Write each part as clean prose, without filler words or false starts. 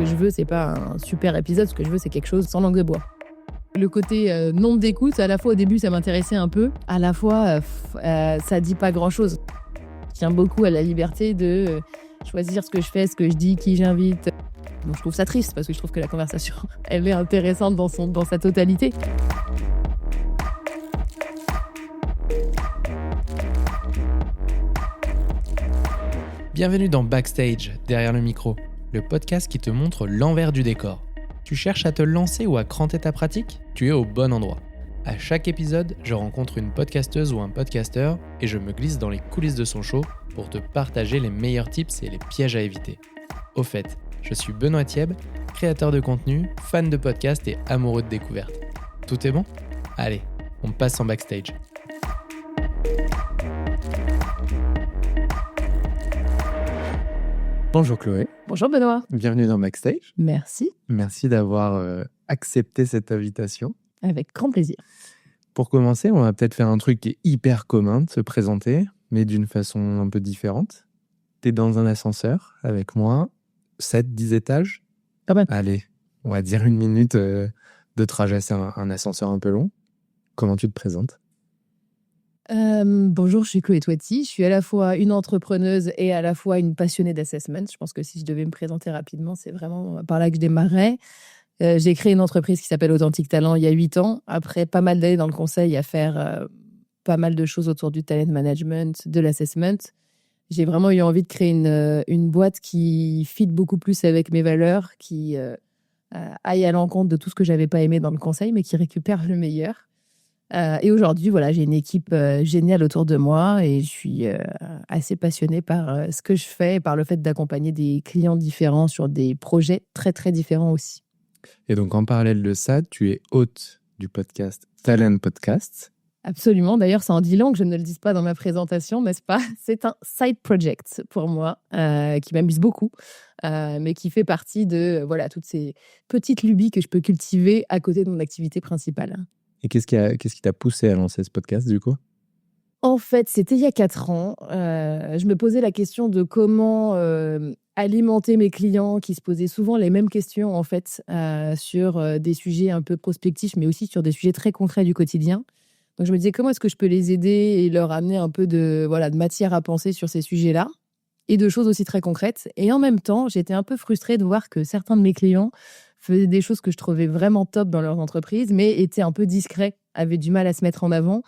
que je veux, c'est pas un super épisode. Ce que je veux, c'est quelque chose sans langue de bois. Le côté nombre d'écoutes, à la fois au début, ça m'intéressait un peu. À la fois, ça dit pas grand-chose. Je tiens beaucoup à la liberté de choisir ce que je fais, ce que je dis, qui j'invite. Donc je trouve ça triste parce que je trouve que la conversation, elle est intéressante dans sa totalité. Bienvenue dans Backstage, derrière le micro, le podcast qui te montre l'envers du décor. Tu cherches à te lancer ou à cranter ta pratique ? Tu es au bon endroit. À chaque épisode, je rencontre une podcasteuse ou un podcasteur et je me glisse dans les coulisses de son show pour te partager les meilleurs tips et les pièges à éviter. Au fait, je suis Benoît Thieb, créateur de contenu, fan de podcast et amoureux de découverte. Tout est bon ? Allez, on passe en backstage. Bonjour Chloé. Bonjour Benoît. Bienvenue dans Backstage. Merci. Merci d'avoir accepté cette invitation. Avec grand plaisir. Pour commencer, on va peut-être faire un truc qui est hyper commun de se présenter, mais d'une façon un peu différente. Tu es dans un ascenseur avec moi, 7-10 étages. Pas mal. Allez, on va dire 1 minute de trajet, c'est un ascenseur un peu long. Comment tu te présentes ? Bonjour, je suis Chloé Toiti. Je suis à la fois une entrepreneuse et à la fois une passionnée d'assessment. Je pense que si je devais me présenter rapidement, c'est vraiment par là que je démarrais. J'ai créé une entreprise qui s'appelle Authentic Talent il y a 8 ans. Après pas mal d'années dans le conseil à faire pas mal de choses autour du talent management, de l'assessment, j'ai vraiment eu envie de créer une boîte qui fit beaucoup plus avec mes valeurs, qui aille à l'encontre de tout ce que j'avais pas aimé dans le conseil, mais qui récupère le meilleur. Et aujourd'hui, voilà, j'ai une équipe géniale autour de moi et je suis assez passionnée par ce que je fais et par le fait d'accompagner des clients différents sur des projets très, très différents aussi. Et donc, en parallèle de ça, tu es hôte du podcast Talent Podcast. Absolument. D'ailleurs, ça en dit long que je ne le dise pas dans ma présentation, n'est-ce pas ? C'est un side project pour moi qui m'amuse beaucoup, mais qui fait partie de toutes ces petites lubies que je peux cultiver à côté de mon activité principale. Et qu'est-ce qui t'a poussé à lancer ce podcast, du coup ? En fait, c'était il y a 4 ans. Je me posais la question de comment alimenter mes clients qui se posaient souvent les mêmes questions, en fait, sur des sujets un peu prospectifs, mais aussi sur des sujets très concrets du quotidien. Donc, je me disais comment est-ce que je peux les aider et leur amener un peu de matière à penser sur ces sujets-là et de choses aussi très concrètes. Et en même temps, j'étais un peu frustrée de voir que certains de mes clients faisaient des choses que je trouvais vraiment top dans leurs entreprises, mais étaient un peu discrets, avaient du mal à se mettre en avant.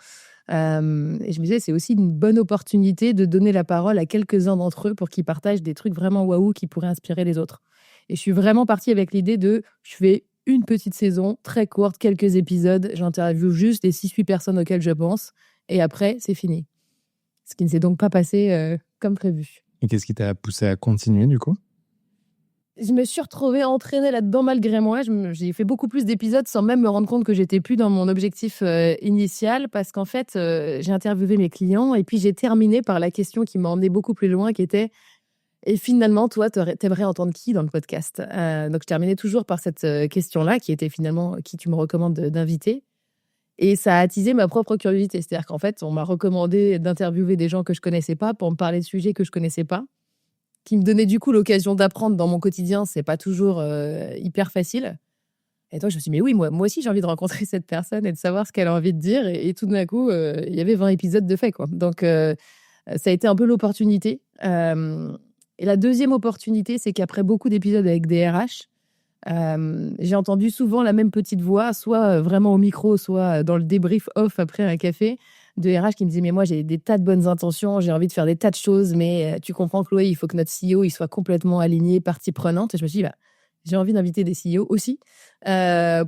Et je me disais, c'est aussi une bonne opportunité de donner la parole à quelques-uns d'entre eux pour qu'ils partagent des trucs vraiment waouh qui pourraient inspirer les autres. Et je suis vraiment partie avec l'idée de, je fais une petite saison, très courte, quelques épisodes, j'interviewe juste les 6-8 personnes auxquelles je pense, et après, c'est fini. Ce qui ne s'est donc pas passé comme prévu. Et qu'est-ce qui t'a poussé à continuer, du coup ? Je me suis retrouvée entraînée là-dedans malgré moi. J'ai fait beaucoup plus d'épisodes sans même me rendre compte que j'étais plus dans mon objectif initial parce qu'en fait, j'ai interviewé mes clients et puis j'ai terminé par la question qui m'a emmenée beaucoup plus loin qui était « Et finalement, toi, t'aimerais entendre qui dans le podcast ?» Donc, je terminais toujours par cette question-là qui était finalement « Qui tu me recommandes d'inviter ?» Et ça a attisé ma propre curiosité. C'est-à-dire qu'en fait, on m'a recommandé d'interviewer des gens que je connaissais pas pour me parler de sujets que je connaissais pas, qui me donnait du coup l'occasion d'apprendre dans mon quotidien. C'est pas toujours hyper facile. Et donc, je me suis dit, mais oui, moi aussi, j'ai envie de rencontrer cette personne et de savoir ce qu'elle a envie de dire. Et tout d'un coup, il y avait 20 épisodes de fait, quoi. Donc, ça a été un peu l'opportunité. Et la deuxième opportunité, c'est qu'après beaucoup d'épisodes avec des RH, j'ai entendu souvent la même petite voix, soit vraiment au micro, soit dans le débrief off après un café, de RH qui me disait « Mais moi, j'ai des tas de bonnes intentions, j'ai envie de faire des tas de choses, mais tu comprends, Chloé, il faut que notre CEO il soit complètement aligné, partie prenante. » Et je me suis dit j'ai envie d'inviter des CEO aussi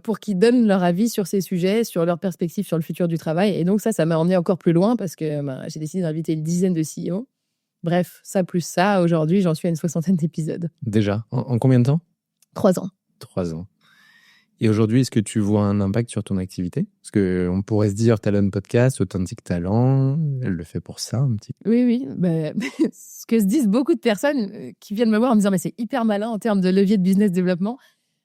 pour qu'ils donnent leur avis sur ces sujets, sur leurs perspectives sur le futur du travail. Et donc ça m'a emmené encore plus loin parce que j'ai décidé d'inviter une dizaine de CEO. Bref, ça plus ça, aujourd'hui, j'en suis à une 60aine d'épisodes. Déjà, en combien de temps ? 3 ans. 3 ans. Et aujourd'hui, est-ce que tu vois un impact sur ton activité ? Parce qu'on pourrait se dire Talent Podcast, Authentic Talent, elle le fait pour ça un petit peu. Oui. Ce que se disent beaucoup de personnes qui viennent me voir en me disant « Mais c'est hyper malin en termes de levier de business développement ».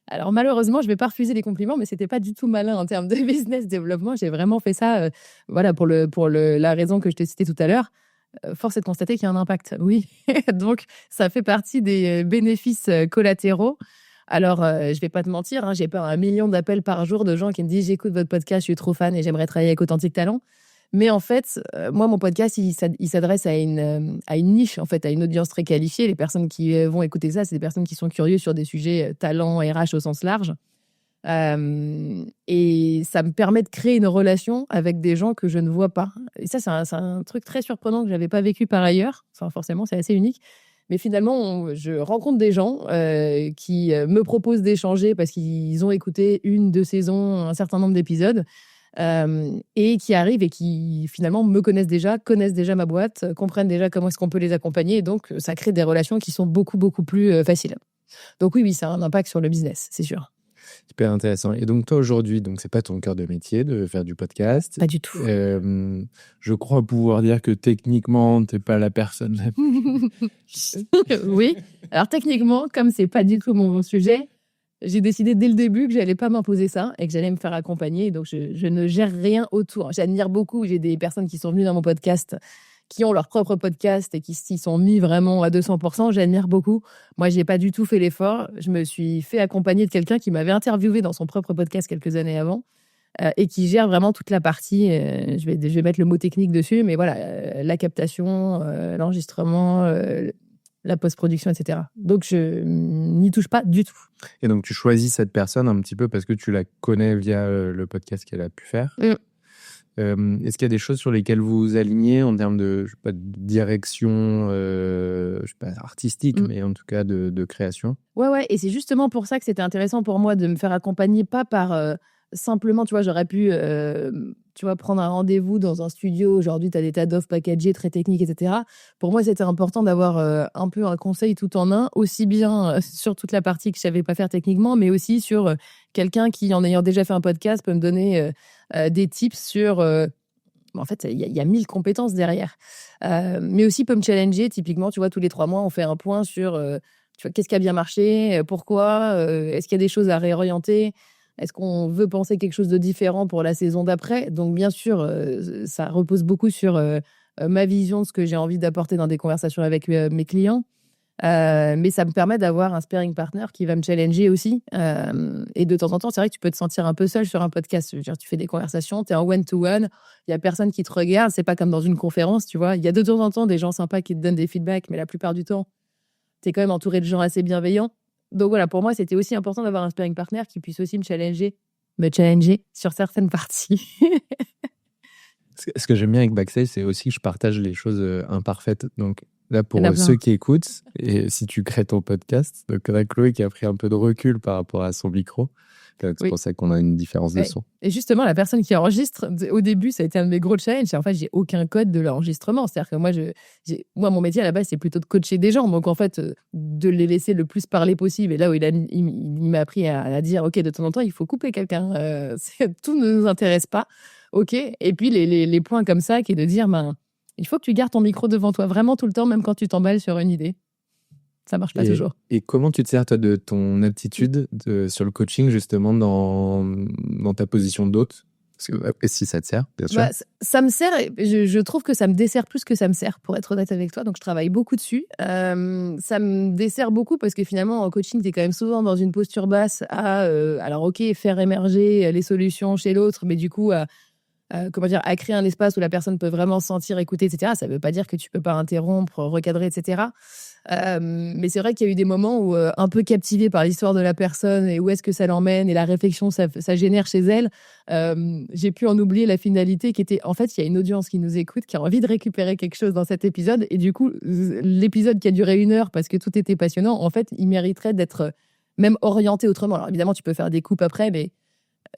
Alors malheureusement, je ne vais pas refuser les compliments, mais ce n'était pas du tout malin en termes de business développement. J'ai vraiment fait ça pour la raison que je t'ai citée tout à l'heure. Force est de constater qu'il y a un impact, oui. Donc, ça fait partie des bénéfices collatéraux. Alors, je vais pas te mentir, hein, j'ai pas 1 million d'appels par jour de gens qui me disent: «J'écoute votre podcast, je suis trop fan et j'aimerais travailler avec Authentique Talent». Mais en fait, moi, mon podcast, il s'adresse à une niche, en fait, à une audience très qualifiée. Les personnes qui vont écouter ça, c'est des personnes qui sont curieuses sur des sujets talent, RH au sens large. Et ça me permet de créer une relation avec des gens que je ne vois pas. Et ça, c'est un truc très surprenant que je n'avais pas vécu par ailleurs. Enfin, forcément, c'est assez unique. Mais finalement, je rencontre des gens qui me proposent d'échanger parce qu'ils ont écouté une, 2 saisons, un certain nombre d'épisodes. Et qui arrivent et qui finalement me connaissent déjà ma boîte, comprennent déjà comment est-ce qu'on peut les accompagner. Et donc, ça crée des relations qui sont beaucoup, beaucoup plus faciles. Donc oui, ça a un impact sur le business, c'est sûr. Super intéressant. Et donc toi aujourd'hui, donc c'est pas ton cœur de métier de faire du podcast. Pas du tout. Je crois pouvoir dire que techniquement, t'es pas la personne. Oui. Alors techniquement, comme c'est pas du tout mon sujet, j'ai décidé dès le début que j'allais pas m'imposer ça et que j'allais me faire accompagner. Donc je ne gère rien autour. J'admire beaucoup. J'ai des personnes qui sont venues dans mon podcast, qui ont leur propre podcast et qui s'y sont mis vraiment à 200%. J'admire beaucoup. Moi, j'ai pas du tout fait l'effort. Je me suis fait accompagner de quelqu'un qui m'avait interviewé dans son propre podcast quelques années avant et qui gère vraiment toute la partie. Je vais mettre le mot technique dessus, mais voilà, la captation, l'enregistrement, la post-production, etc. Donc, je n'y touche pas du tout. Et donc, tu choisis cette personne un petit peu parce que tu la connais via le podcast qu'elle a pu faire. Est-ce qu'il y a des choses sur lesquelles vous vous alignez en termes de, je sais pas, de direction, je sais pas, artistique, mais en tout cas de création? Ouais. Et c'est justement pour ça que c'était intéressant pour moi de me faire accompagner, pas par simplement, tu vois, j'aurais pu, tu vois, prendre un rendez-vous dans un studio. Aujourd'hui, tu as des tas d'offres packagées, très techniques, etc. Pour moi, c'était important d'avoir un peu un conseil tout en un, aussi bien sur toute la partie que je savais pas faire techniquement, mais aussi sur quelqu'un qui, en ayant déjà fait un podcast, peut me donner des tips sur... en fait, il y a 1000 compétences derrière. Mais aussi peut me challenger. Typiquement, tu vois, tous les 3 mois, on fait un point sur tu vois, qu'est-ce qui a bien marché, pourquoi, est-ce qu'il y a des choses à réorienter, est-ce qu'on veut penser quelque chose de différent pour la saison d'après. Donc, bien sûr, ça repose beaucoup sur ma vision de ce que j'ai envie d'apporter dans des conversations avec mes clients. Mais ça me permet d'avoir un sparring partner qui va me challenger aussi. Et de temps en temps, c'est vrai que tu peux te sentir un peu seul sur un podcast. Je veux dire, tu fais des conversations, tu es en one-to-one, il n'y a personne qui te regarde. C'est pas comme dans une conférence, tu vois. Il y a de temps en temps des gens sympas qui te donnent des feedbacks, mais la plupart du temps, tu es quand même entouré de gens assez bienveillants. Donc voilà, pour moi, c'était aussi important d'avoir un sparring partner qui puisse aussi me challenger sur certaines parties. Ce que j'aime bien avec Backstage, c'est aussi que je partage les choses imparfaites. Donc là, pour Il y en a ceux plein. qui écoutent, et si tu crées ton podcast, donc on a Chloé qui a pris un peu de recul par rapport à son micro. Donc, c'est Oui. pour ça qu'on a une différence de Ouais. son. Et justement, la personne qui enregistre, au début, ça a été un de mes gros challenges. En fait, j'ai aucun code de l'enregistrement. C'est-à-dire que moi, mon métier à la base, c'est plutôt de coacher des gens. Donc, en fait, de les laisser le plus parler possible. Et là où il m'a appris à dire, OK, de temps en temps, il faut couper quelqu'un. Tout ne nous intéresse pas. OK. Et puis, les points comme ça, qui est de dire, il faut que tu gardes ton micro devant toi vraiment tout le temps, même quand tu t'emballes sur une idée. Ça marche pas toujours. Et comment tu te sers, toi, de ton aptitude sur le coaching, justement, dans ta position d'hôte? Et si ça te sert, bien sûr. Ça me sert, je trouve que ça me dessert plus que ça me sert, pour être honnête avec toi. Donc, je travaille beaucoup dessus. Ça me dessert beaucoup parce que finalement, en coaching, tu es quand même souvent dans une posture basse alors, OK, faire émerger les solutions chez l'autre, mais du coup, à créer un espace où la personne peut vraiment se sentir écoutée, etc. Ça ne veut pas dire que tu ne peux pas interrompre, recadrer, etc. Mais c'est vrai qu'il y a eu des moments où, un peu captivée par l'histoire de la personne et où est-ce que ça l'emmène et la réflexion ça génère chez elle, j'ai pu en oublier la finalité qui était, en fait, il y a une audience qui nous écoute, qui a envie de récupérer quelque chose dans cet épisode. Et du coup, l'épisode qui a duré 1 heure parce que tout était passionnant, en fait, il mériterait d'être même orienté autrement. Alors évidemment, tu peux faire des coupes après, mais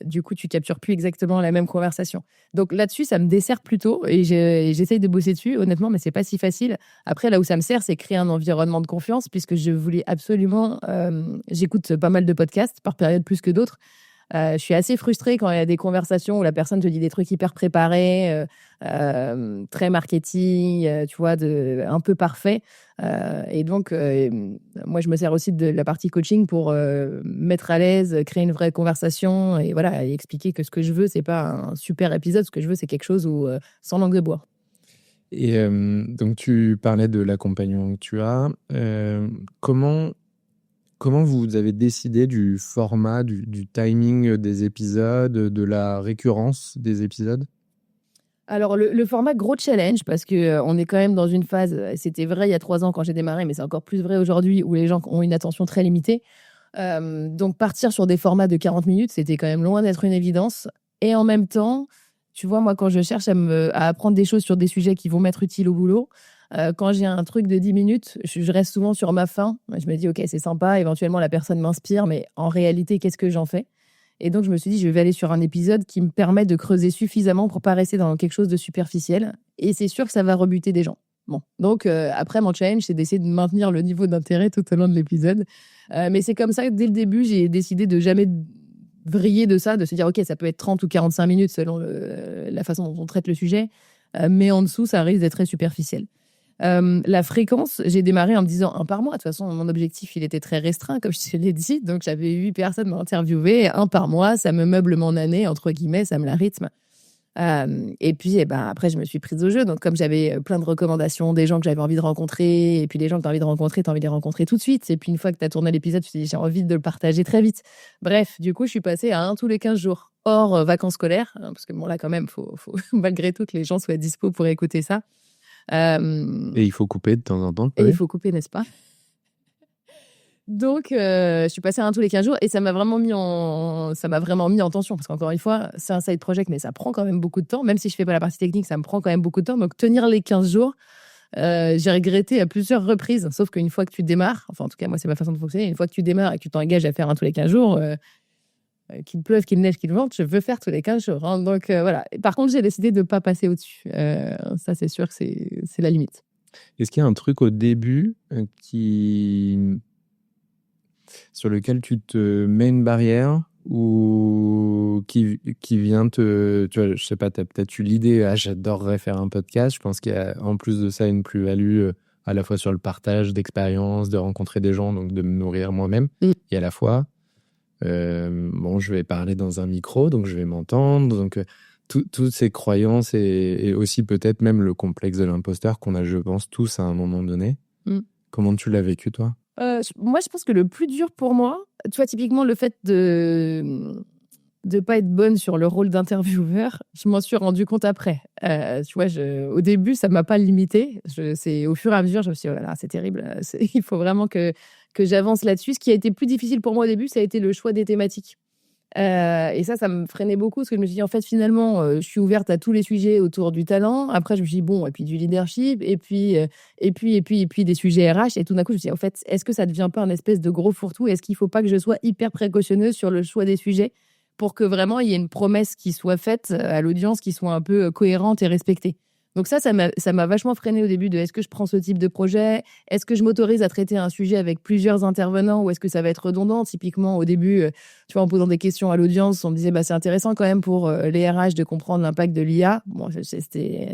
du coup, tu captures plus exactement la même conversation. Donc là-dessus, ça me dessert plutôt et j'essaye de bosser dessus, honnêtement, mais c'est pas si facile. Après, là où ça me sert, c'est créer un environnement de confiance puisque je voulais absolument... j'écoute pas mal de podcasts, par période plus que d'autres. Je suis assez frustrée quand il y a des conversations où la personne te dit des trucs hyper préparés, très marketing, tu vois, un peu parfait. Et donc, moi, je me sers aussi de la partie coaching pour mettre à l'aise, créer une vraie conversation et voilà, et expliquer que ce que je veux, c'est pas un super épisode. Ce que je veux, c'est quelque chose sans langue de bois. Et donc, tu parlais de l'accompagnement que tu as. Comment comment vous avez décidé du format, du timing des épisodes, de la récurrence des épisodes? Alors, le format gros challenge, parce qu'on est quand même dans une phase, c'était vrai il y a 3 ans quand j'ai démarré, mais c'est encore plus vrai aujourd'hui, où les gens ont une attention très limitée. Donc, partir sur des formats de 40 minutes, c'était quand même loin d'être une évidence. Et en même temps, tu vois, moi, quand je cherche à apprendre des choses sur des sujets qui vont m'être utiles au boulot, quand j'ai un truc de 10 minutes, je reste souvent sur ma faim. Je me dis, OK, c'est sympa, éventuellement la personne m'inspire, mais en réalité, qu'est-ce que j'en fais? Et donc, je me suis dit, je vais aller sur un épisode qui me permet de creuser suffisamment pour pas rester dans quelque chose de superficiel. Et c'est sûr que ça va rebuter des gens. Bon, donc après, mon challenge, c'est d'essayer de maintenir le niveau d'intérêt tout au long de l'épisode. Mais c'est comme ça que dès le début, j'ai décidé de jamais vriller de ça, de se dire, OK, ça peut être 30 ou 45 minutes selon la façon dont on traite le sujet. Mais en dessous, ça risque d'être très superficiel. La fréquence, j'ai démarré en me disant 1 par mois. De toute façon, mon objectif, il était très restreint, comme je te l'ai dit. Donc, j'avais 8 personnes m'interviewer. 1 par mois, ça me meuble mon année, entre guillemets, ça me la rythme. Et puis, après, je me suis prise au jeu. Donc, comme j'avais plein de recommandations, des gens que j'avais envie de rencontrer, et puis les gens que tu as envie de rencontrer, tu as envie de les rencontrer tout de suite. Et puis, une fois que tu as tourné l'épisode, tu te dis, j'ai envie de le partager très vite. Bref, du coup, je suis passée à 1 tous les 15 jours, hors vacances scolaires. Parce que, bon, là, quand même, faut malgré tout que les gens soient dispo pour écouter ça. Et il faut couper de temps en temps. Et il faut couper, n'est-ce pas? Donc, je suis passée à 1 tous les 15 jours et ça m'a vraiment mis en tension parce qu'encore une fois, c'est un side project, mais ça prend quand même beaucoup de temps. Même si je fais pas la partie technique, ça me prend quand même beaucoup de temps. Donc, tenir les 15 jours, j'ai regretté à plusieurs reprises. Sauf qu'une fois que tu démarres, enfin, en tout cas, moi, c'est ma façon de fonctionner. Une fois que tu démarres et que tu t'engages à faire 1 tous les 15 jours, qu'il pleuve, qu'il neige, qu'il vente, je veux faire tous les 15 jours. Hein. Donc, voilà. Par contre, j'ai décidé de ne pas passer au-dessus. Ça, c'est sûr que c'est la limite. Est-ce qu'il y a un truc au début sur lequel tu te mets une barrière ou qui vient te... Tu vois, je sais pas, tu as peut-être eu l'idée, j'adorerais faire un podcast. Je pense qu'il y a en plus de ça une plus-value à la fois sur le partage d'expériences, de rencontrer des gens, donc de me nourrir moi-même. Et à la fois, je vais parler dans un micro, donc je vais m'entendre. Donc, toutes ces croyances et aussi peut-être même le complexe de l'imposteur qu'on a, je pense, tous à un moment donné. Comment tu l'as vécu, toi? Moi, je pense que le plus dur pour moi, tu vois, typiquement, le fait de pas être bonne sur le rôle d'intervieweur, je m'en suis rendu compte après. Tu vois, au début, ça m'a pas limité. C'est au fur et à mesure, je me suis dit, oh là là, c'est terrible. Il faut vraiment que j'avance là-dessus. Ce qui a été plus difficile pour moi au début, ça a été le choix des thématiques. Et ça me freinait beaucoup parce que je me suis dit, en fait, finalement, je suis ouverte à tous les sujets autour du talent. Après, je me suis dit, bon, et puis du leadership, et puis des sujets RH. Et tout d'un coup, je me suis dit, en fait, est-ce que ça ne devient pas un espèce de gros fourre-tout? Est-ce qu'il ne faut pas que je sois hyper précautionneuse sur le choix des sujets pour que vraiment il y ait une promesse qui soit faite à l'audience, qui soit un peu cohérente et respectée? Donc ça m'a vachement freinée au début de est-ce que je prends ce type de projet? Est-ce que je m'autorise à traiter un sujet avec plusieurs intervenants ou est-ce que ça va être redondant? Typiquement, au début, tu vois, en posant des questions à l'audience, on me disait c'est intéressant quand même pour les RH de comprendre l'impact de l'IA. Bon, c'était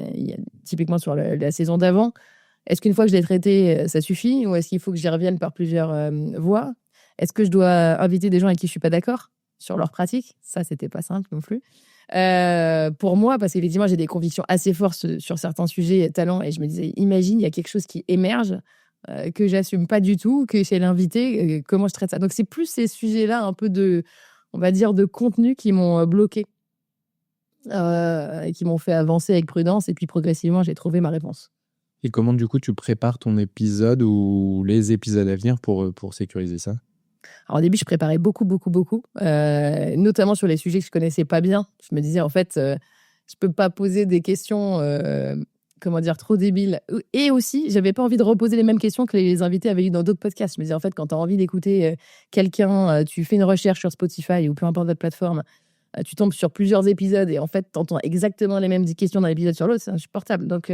typiquement sur la saison d'avant. Est-ce qu'une fois que je l'ai traité, ça suffit ou est-ce qu'il faut que j'y revienne par plusieurs voies? Est-ce que je dois inviter des gens avec qui je suis pas d'accord sur leur pratique? Ça, c'était pas simple non plus. Pour moi, parce qu'effectivement, j'ai des convictions assez fortes sur certains sujets talents et je me disais, imagine, il y a quelque chose qui émerge que j'assume pas du tout, que chez l'invité, comment je traite ça. Donc, c'est plus ces sujets-là, un peu on va dire, de contenu qui m'ont bloqué et qui m'ont fait avancer avec prudence et puis progressivement, j'ai trouvé ma réponse. Et comment, du coup, tu prépares ton épisode ou les épisodes à venir pour sécuriser ça? Alors, au début, je préparais beaucoup, notamment sur les sujets que je connaissais pas bien. Je me disais, en fait, je peux pas poser des questions, trop débiles. Et aussi, j'avais pas envie de reposer les mêmes questions que les invités avaient eues dans d'autres podcasts. Je me disais, en fait, quand tu as envie d'écouter quelqu'un, tu fais une recherche sur Spotify ou peu importe votre plateforme, tu tombes sur plusieurs épisodes et en fait, tu entends exactement les mêmes questions d'un épisode sur l'autre. C'est insupportable. Donc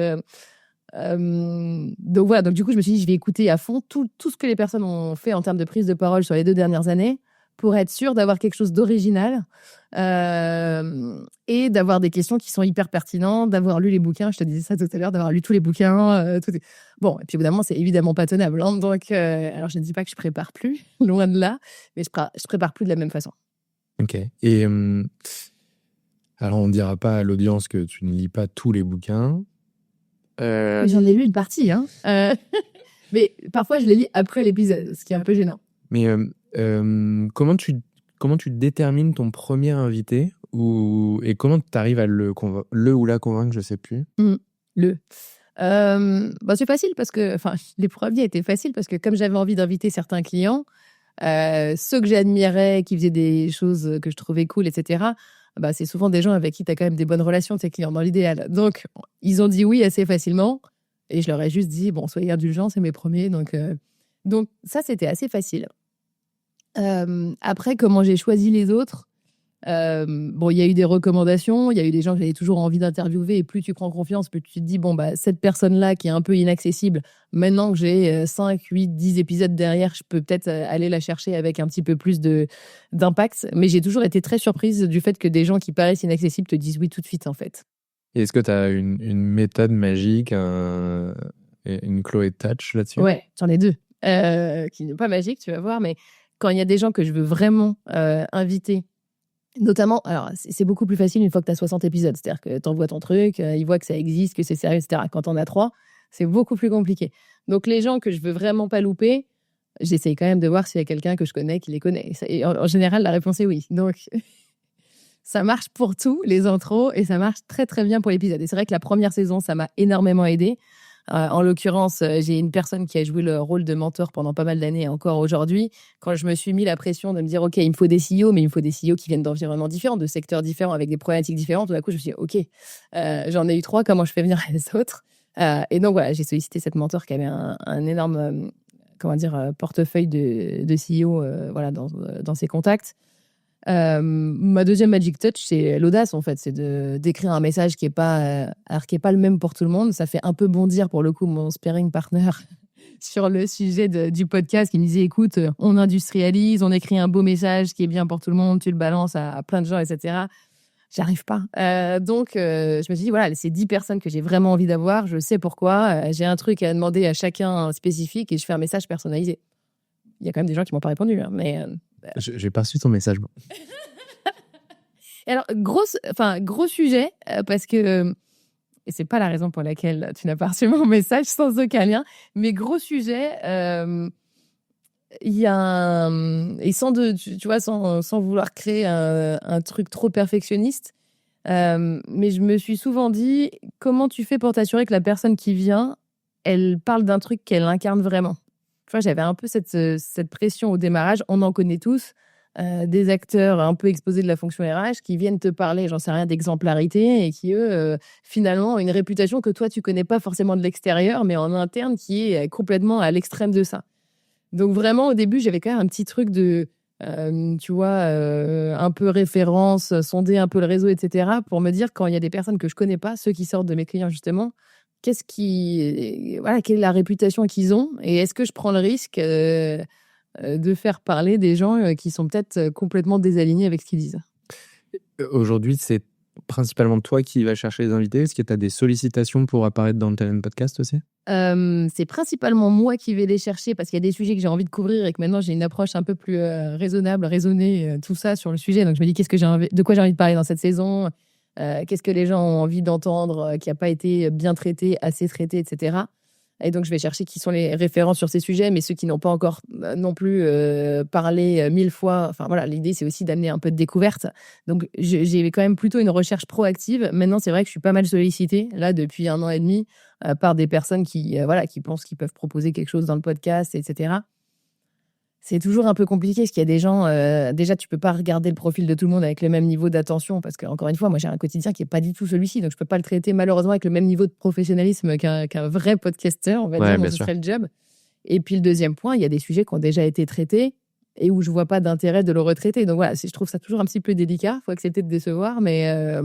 voilà, donc du coup je me suis dit je vais écouter à fond tout ce que les personnes ont fait en termes de prise de parole sur les 2 dernières années pour être sûre d'avoir quelque chose d'original et d'avoir des questions qui sont hyper pertinentes, d'avoir lu les bouquins, je te disais ça tout à l'heure, d'avoir lu tous les bouquins. Bon, et puis évidemment c'est évidemment pas tenable, hein, donc alors je ne dis pas que je prépare plus, loin de là, mais je prépare plus de la même façon. Ok, et alors on ne dira pas à l'audience que tu ne lis pas tous les bouquins. J'en ai lu une partie, hein. Mais parfois je les lis après l'épisode, ce qui est un peu gênant. Mais comment tu détermines ton premier invité et comment tu arrives à le ou la convaincre, je sais plus. C'est facile parce que, les premiers étaient faciles parce que comme j'avais envie d'inviter certains clients, ceux que j'admirais, qui faisaient des choses que je trouvais cool, etc., c'est souvent des gens avec qui tu as quand même des bonnes relations, tes clients, dans l'idéal. Donc, ils ont dit oui assez facilement. Et je leur ai juste dit, bon, soyez indulgents, c'est mes premiers. Donc ça, c'était assez facile. Après, comment j'ai choisi les autres, il y a eu des recommandations, il y a eu des gens que j'avais toujours envie d'interviewer, et plus tu prends confiance, plus tu te dis, cette personne-là qui est un peu inaccessible, maintenant que j'ai 5, 8, 10 épisodes derrière, je peux peut-être aller la chercher avec un petit peu plus d'impact. Mais j'ai toujours été très surprise du fait que des gens qui paraissent inaccessibles te disent oui tout de suite, en fait. Et est-ce que tu as une méthode magique, une Chloé Touch là-dessus? Ouais, j'en ai 2, qui n'est pas magique, tu vas voir, mais quand il y a des gens que je veux vraiment inviter, notamment, alors c'est beaucoup plus facile une fois que tu as 60 épisodes. C'est-à-dire que tu envoies ton truc, ils voient que ça existe, que c'est sérieux, etc. Quand tu en as 3, c'est beaucoup plus compliqué. Donc les gens que je veux vraiment pas louper, j'essaye quand même de voir s'il y a quelqu'un que je connais qui les connaît. Et en général, la réponse est oui. Donc ça marche pour tout, les intros, et ça marche très très bien pour l'épisode. Et c'est vrai que la première saison, ça m'a énormément aidée. En l'occurrence, j'ai une personne qui a joué le rôle de mentor pendant pas mal d'années, encore aujourd'hui. Quand je me suis mis la pression de me dire, OK, il me faut des CEO, mais il me faut des CEO qui viennent d'environnements différents, de secteurs différents, avec des problématiques différentes, tout d'un coup, je me suis dit, OK, j'en ai eu 3, comment je fais venir les autres? Et donc, voilà, j'ai sollicité cette mentor qui avait un énorme portefeuille de CEO dans ses contacts. Ma deuxième Magic Touch, c'est l'audace, en fait. C'est d'écrire un message qui est pas le même pour tout le monde. Ça fait un peu bondir, pour le coup, mon sparring partner sur le sujet du podcast, qui me disait, écoute, on industrialise, on écrit un beau message qui est bien pour tout le monde, tu le balances à plein de gens, etc. J'arrive pas. Donc, je me suis dit, voilà, ces 10 personnes que j'ai vraiment envie d'avoir, je sais pourquoi. J'ai un truc à demander à chacun spécifique et je fais un message personnalisé. Il y a quand même des gens qui m'ont pas répondu, hein, mais... J'ai pas reçu ton message. Bon. Et alors, gros sujet, parce que, et c'est pas la raison pour laquelle tu n'as pas reçu mon message, sans aucun lien, mais gros sujet, il y a et sans vouloir créer un truc trop perfectionniste, mais je me suis souvent dit, comment tu fais pour t'assurer que la personne qui vient, elle parle d'un truc qu'elle incarne vraiment? J'avais un peu cette pression au démarrage. On en connaît tous, des acteurs un peu exposés de la fonction RH qui viennent te parler, j'en sais rien, d'exemplarité et qui, eux, finalement, ont une réputation que toi, tu connais pas forcément de l'extérieur, mais en interne, qui est complètement à l'extrême de ça. Donc vraiment, au début, j'avais quand même un petit truc de, un peu référence, sonder un peu le réseau, etc., pour me dire, quand il y a des personnes que je connais pas, ceux qui sortent de mes clients, justement, quelle est la réputation qu'ils ont, et est-ce que je prends le risque de faire parler des gens qui sont peut-être complètement désalignés avec ce qu'ils disent? Aujourd'hui, c'est principalement toi qui vas chercher les invités. Est-ce que tu as des sollicitations pour apparaître dans le Talent Podcast aussi? C'est principalement moi qui vais les chercher parce qu'il y a des sujets que j'ai envie de couvrir et que maintenant j'ai une approche un peu plus raisonnée, tout ça sur le sujet. Donc je me dis de quoi j'ai envie de parler dans cette saison, qu'est-ce que les gens ont envie d'entendre, qui n'a pas été bien traité, assez traité, etc. Et donc je vais chercher qui sont les références sur ces sujets, mais ceux qui n'ont pas encore non plus parlé 1000 fois. Enfin voilà, l'idée c'est aussi d'amener un peu de découverte. Donc j'ai quand même plutôt une recherche proactive. Maintenant c'est vrai que je suis pas mal sollicitée là depuis 1 an et demi par des personnes qui pensent qu'ils peuvent proposer quelque chose dans le podcast, etc. C'est toujours un peu compliqué parce qu'il y a des gens, déjà tu peux pas regarder le profil de tout le monde avec le même niveau d'attention parce que, encore une fois, moi j'ai un quotidien qui est pas du tout celui-ci, donc je peux pas le traiter malheureusement avec le même niveau de professionnalisme qu'un vrai podcasteur, on va dire, donc ce serait le job. Et puis le deuxième point, il y a des sujets qui ont déjà été traités et où je vois pas d'intérêt de le retraiter. Donc voilà, je trouve ça toujours un petit peu délicat, faut accepter de décevoir, mais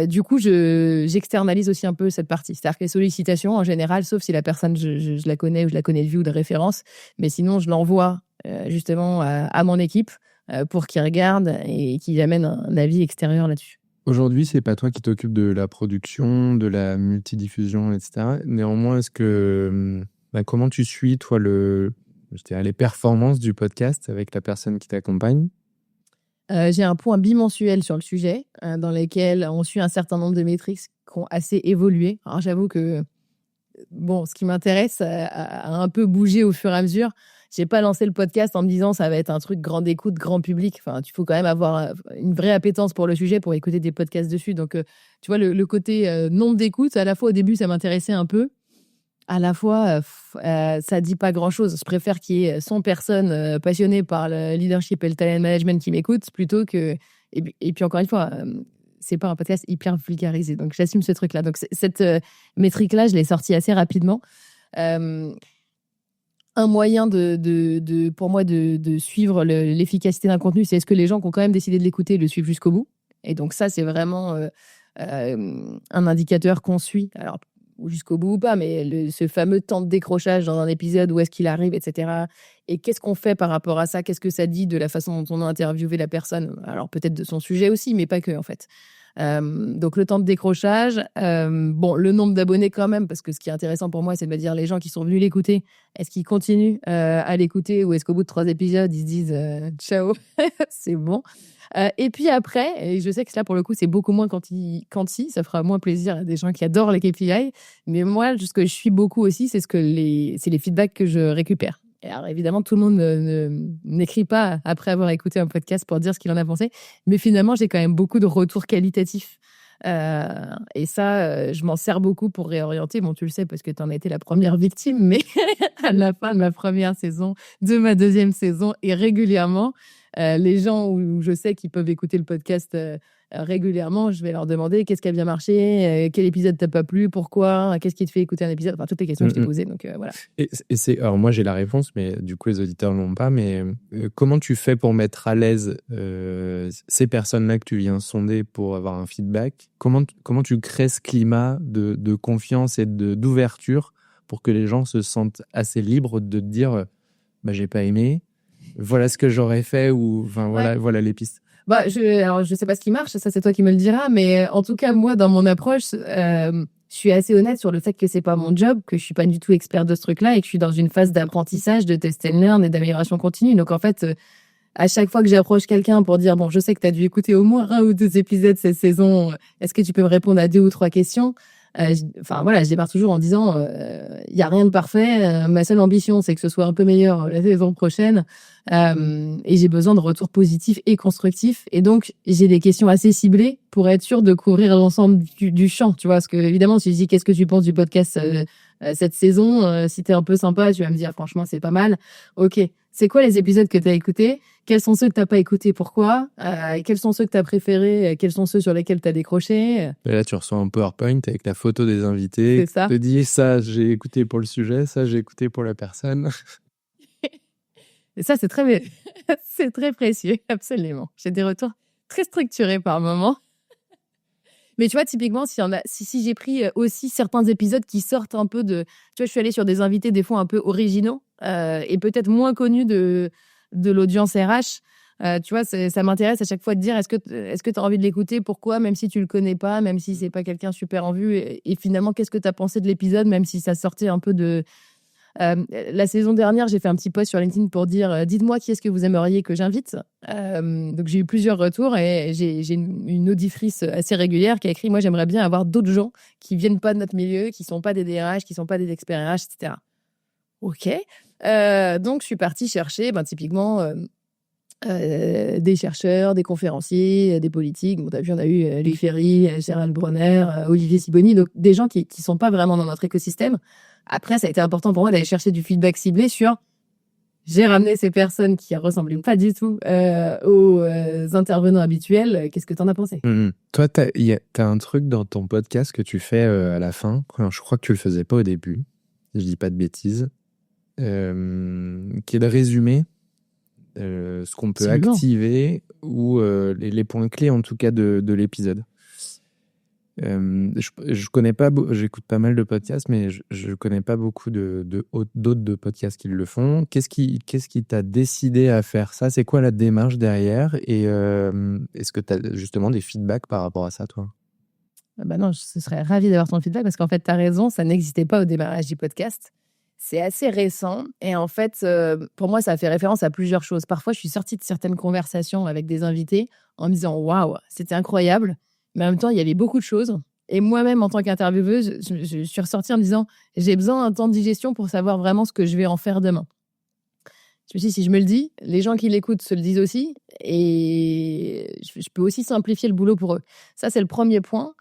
du coup j'externalise aussi un peu cette partie. C'est-à-dire que les sollicitations en général, sauf si la personne je la connais ou je la connais de vue ou de référence, mais sinon je l'envoie justement à mon équipe pour qu'ils regardent et qu'ils amènent un avis extérieur là-dessus. Aujourd'hui, c'est pas toi qui t'occupes de la production, de la multidiffusion, etc. Néanmoins, comment tu suis toi les performances du podcast avec la personne qui t'accompagne? J'ai un point bimensuel sur le sujet, dans lequel on suit un certain nombre de métriques qui ont assez évolué. Alors j'avoue que ce qui m'intéresse a un peu bougé au fur et à mesure. j'ai pas lancé le podcast en me disant ça va être un truc grande écoute, grand public. Enfin, il faut quand même avoir une vraie appétence pour le sujet pour écouter des podcasts dessus. Donc, tu vois, le côté nombre d'écoutes, à la fois au début, ça m'intéressait un peu. À la fois, ça dit pas grand-chose. Je préfère qu'il y ait 100 personnes passionnées par le leadership et le talent management qui m'écoutent plutôt que... Et puis encore une fois, c'est pas un podcast hyper vulgarisé. Donc, j'assume ce truc-là. Donc, cette métrique-là, je l'ai sortie assez rapidement. Un moyen pour moi de suivre l'efficacité d'un contenu, c'est est-ce que les gens qui ont quand même décidé de l'écouter le suivent jusqu'au bout. Et donc, ça, c'est vraiment un indicateur qu'on suit. Alors, jusqu'au bout ou pas, mais ce fameux temps de décrochage dans un épisode, où est-ce qu'il arrive, etc. Et qu'est-ce qu'on fait par rapport à ça? Qu'est-ce que ça dit de la façon dont on a interviewé la personne? Alors peut-être de son sujet aussi, mais pas que en fait. Donc le temps de décrochage, le nombre d'abonnés quand même, parce que ce qui est intéressant pour moi, c'est de me dire les gens qui sont venus l'écouter, est-ce qu'ils continuent à l'écouter ou est-ce qu'au bout de 3 épisodes, ils se disent ciao, c'est bon. Et puis après, et je sais que là, pour le coup, c'est beaucoup moins quanti, ça fera moins plaisir à des gens qui adorent les KPI. Mais moi, ce que je suis beaucoup aussi, c'est les feedbacks que je récupère. Et alors, évidemment, tout le monde n'écrit pas après avoir écouté un podcast pour dire ce qu'il en a pensé. Mais finalement, j'ai quand même beaucoup de retours qualitatifs. Et ça, je m'en sers beaucoup pour réorienter. Bon, tu le sais parce que tu en as été la première victime, mais à la fin de ma première saison, de ma deuxième saison, et régulièrement, les gens où je sais qu'ils peuvent écouter le podcast régulièrement, je vais leur demander qu'est-ce qui a bien marché, quel épisode t'a pas plu, pourquoi, qu'est-ce qui te fait écouter un épisode, enfin toutes les questions que je t'ai posées. Donc voilà. Alors moi j'ai la réponse, mais du coup les auditeurs l'ont pas. Mais comment tu fais pour mettre à l'aise ces personnes-là que tu viens sonder pour avoir un feedback? Comment tu crées ce climat de confiance et d'ouverture pour que les gens se sentent assez libres de te dire j'ai pas aimé, voilà ce que j'aurais fait, ou enfin voilà les pistes. Je sais pas ce qui marche, ça c'est toi qui me le diras, mais en tout cas moi dans mon approche, je suis assez honnête sur le fait que c'est pas mon job, que je suis pas du tout expert de ce truc-là et que je suis dans une phase d'apprentissage, de test and learn et d'amélioration continue. Donc en fait, à chaque fois que j'approche quelqu'un pour dire je sais que tu as dû écouter au moins 1 ou 2 épisodes cette saison, est-ce que tu peux me répondre à 2 ou 3 questions? Je démarre toujours en disant il y a rien de parfait, ma seule ambition c'est que ce soit un peu meilleur la saison prochaine, et j'ai besoin de retours positifs et constructifs, et donc j'ai des questions assez ciblées pour être sûr de couvrir l'ensemble du champ, tu vois, parce que évidemment si je dis qu'est-ce que tu penses du podcast cette saison, si t'es un peu sympa tu vas me dire franchement c'est pas mal, ok, c'est quoi les épisodes que t'as écoutés, quels sont ceux que t'as pas écoutés, pourquoi, quels sont ceux que t'as préférés, quels sont ceux sur lesquels t'as décroché. Et là tu reçois un PowerPoint avec la photo des invités, c'est ça. Tu te dis ça j'ai écouté pour le sujet, ça j'ai écouté pour la personne. Et ça c'est c'est très précieux, absolument. J'ai des retours très structurés par moment. Mais tu vois, typiquement, si j'ai pris aussi certains épisodes qui sortent un peu de... Tu vois, je suis allée sur des invités des fois un peu originaux et peut-être moins connus de l'audience RH. Tu vois, ça m'intéresse à chaque fois de dire est-ce que tu as envie de l'écouter, pourquoi, même si tu le connais pas, même si c'est pas quelqu'un super en vue, et finalement, qu'est-ce que tu as pensé de l'épisode, même si ça sortait un peu de... la saison dernière, j'ai fait un petit post sur LinkedIn pour dire dites-moi qui est-ce que vous aimeriez que j'invite. Donc j'ai eu plusieurs retours et j'ai une auditrice assez régulière qui a écrit moi j'aimerais bien avoir d'autres gens qui viennent pas de notre milieu, qui sont pas des DRH, qui sont pas des experts RH, etc. Ok. Donc je suis partie chercher typiquement des chercheurs, des conférenciers, des politiques. Bon, t'as vu, on a eu Louis Ferry, Gérald Bronner, Olivier Sibony, donc des gens qui sont pas vraiment dans notre écosystème. Après, ça a été important pour moi d'aller chercher du feedback ciblé sur... J'ai ramené ces personnes qui ne ressemblaient pas du tout aux intervenants habituels. Qu'est-ce que tu en as pensé? Toi, tu as un truc dans ton podcast que tu fais à la fin. Je crois que tu ne le faisais pas au début. Je ne dis pas de bêtises. Qui est de résumer ce qu'on peut activer ou les points clés, en tout cas, de l'épisode. Je connais pas, j'écoute pas mal de podcasts, mais je connais pas beaucoup d'autres de podcasts qui le font. Qu'est-ce qui t'a décidé à faire ça? C'est quoi la démarche derrière? Et est-ce que tu as justement des feedbacks par rapport à ça, toi? Non, je serais ravie d'avoir ton feedback parce qu'en fait, tu as raison, ça n'existait pas au démarrage du podcast. C'est assez récent et en fait, pour moi, ça a fait référence à plusieurs choses. Parfois, je suis sortie de certaines conversations avec des invités en me disant « Waouh, c'était incroyable !» Mais en même temps, il y avait beaucoup de choses. Et moi-même, en tant qu'intervieweuse, je suis ressortie en me disant « J'ai besoin d'un temps de digestion pour savoir vraiment ce que je vais en faire demain. » Je me suis dit, si je me le dis, les gens qui l'écoutent se le disent aussi. Et je peux aussi simplifier le boulot pour eux. Ça, c'est le premier point.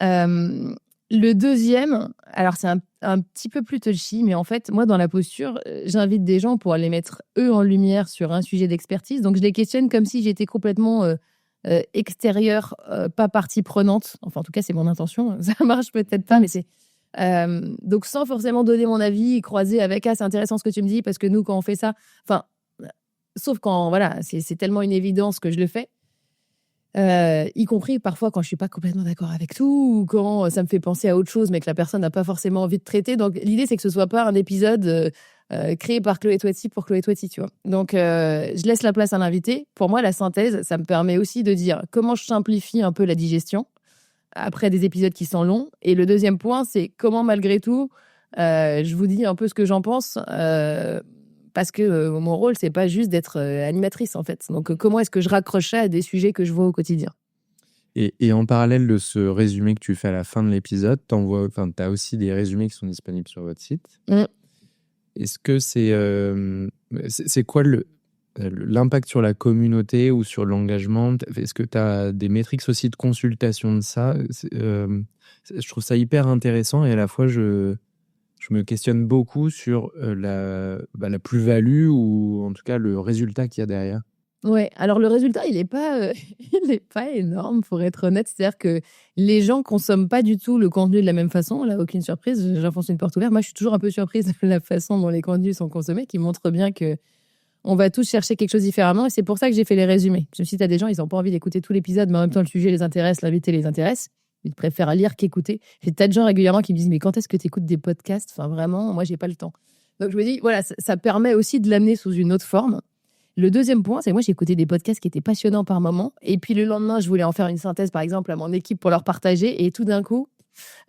Le deuxième, alors c'est un petit peu plus touchy, mais en fait, moi, dans la posture, j'invite des gens pour les mettre, eux, en lumière sur un sujet d'expertise. Donc, je les questionne comme si j'étais complètement extérieure, pas partie prenante. Enfin, en tout cas, c'est mon intention. Ça marche peut-être pas, mais c'est... donc, sans forcément donner mon avis, croiser avec « Ah, c'est intéressant ce que tu me dis, parce que nous, quand on fait ça... » Enfin, sauf quand, voilà, c'est tellement une évidence que je le fais. Y compris parfois quand je suis pas complètement d'accord avec tout ou quand ça me fait penser à autre chose mais que la personne n'a pas forcément envie de traiter. Donc l'idée c'est que ce soit pas un épisode créé par Chloé Toiti pour Chloé Toiti, tu vois. Donc je laisse la place à l'invité. Pour moi, la synthèse, ça me permet aussi de dire comment je simplifie un peu la digestion après des épisodes qui sont longs. Et le deuxième point, c'est comment malgré tout je vous dis un peu ce que j'en pense. Parce que mon rôle, c'est pas juste d'être animatrice, en fait. Donc, comment est-ce que je raccroche ça à des sujets que je vois au quotidien ? Et en parallèle de ce résumé que tu fais à la fin de l'épisode, tu as aussi des résumés qui sont disponibles sur votre site. Est-ce que c'est quoi l'impact sur la communauté ou sur l'engagement ? Est-ce que tu as des métriques aussi de consultation de ça ? Je trouve ça hyper intéressant et à la fois, je me questionne beaucoup sur la plus-value ou en tout cas le résultat qu'il y a derrière. Ouais, alors le résultat, il est pas énorme, pour être honnête. C'est-à-dire que les gens consomment pas du tout le contenu de la même façon. Là, aucune surprise, j'enfonce une porte ouverte. Moi, je suis toujours un peu surprise de la façon dont les contenus sont consommés, qui montre bien que on va tous chercher quelque chose différemment. Et c'est pour ça que j'ai fait les résumés. Je me suis dit, t'as des gens, ils n'ont pas envie d'écouter tout l'épisode, mais en même temps, le sujet les intéresse, l'invité les intéresse. Ils préfèrent lire qu'écouter. J'ai tas de gens régulièrement qui me disent, mais quand est-ce que tu écoutes des podcasts ? Enfin, vraiment, moi, j'ai pas le temps. Donc, je me dis, voilà, ça permet aussi de l'amener sous une autre forme. Le deuxième point, c'est que moi, j'ai écouté des podcasts qui étaient passionnants par moment. Et puis, le lendemain, je voulais en faire une synthèse, par exemple, à mon équipe pour leur partager. Et tout d'un coup,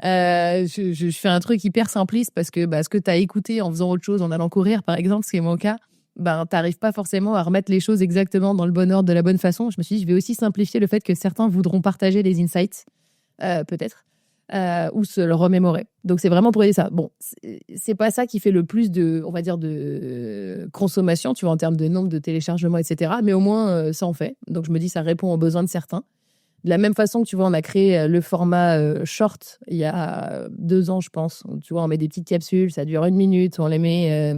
je fais un truc hyper simpliste parce que ce que tu as écouté en faisant autre chose, en allant courir, par exemple, ce qui est mon cas, tu n'arrives pas forcément à remettre les choses exactement dans le bon ordre, de la bonne façon. Je me suis dit, je vais aussi simplifier le fait que certains voudront partager les insights, peut-être. Ou se le remémorer. Donc, c'est vraiment pour aider ça. Bon, c'est pas ça qui fait le plus de, on va dire, de consommation, tu vois, en termes de nombre de téléchargements, etc. Mais au moins, ça en fait. Donc, je me dis, ça répond aux besoins de certains. De la même façon que, tu vois, on a créé le format short il y a 2 ans, je pense. Tu vois, on met des petites capsules, ça dure 1 minute. On les met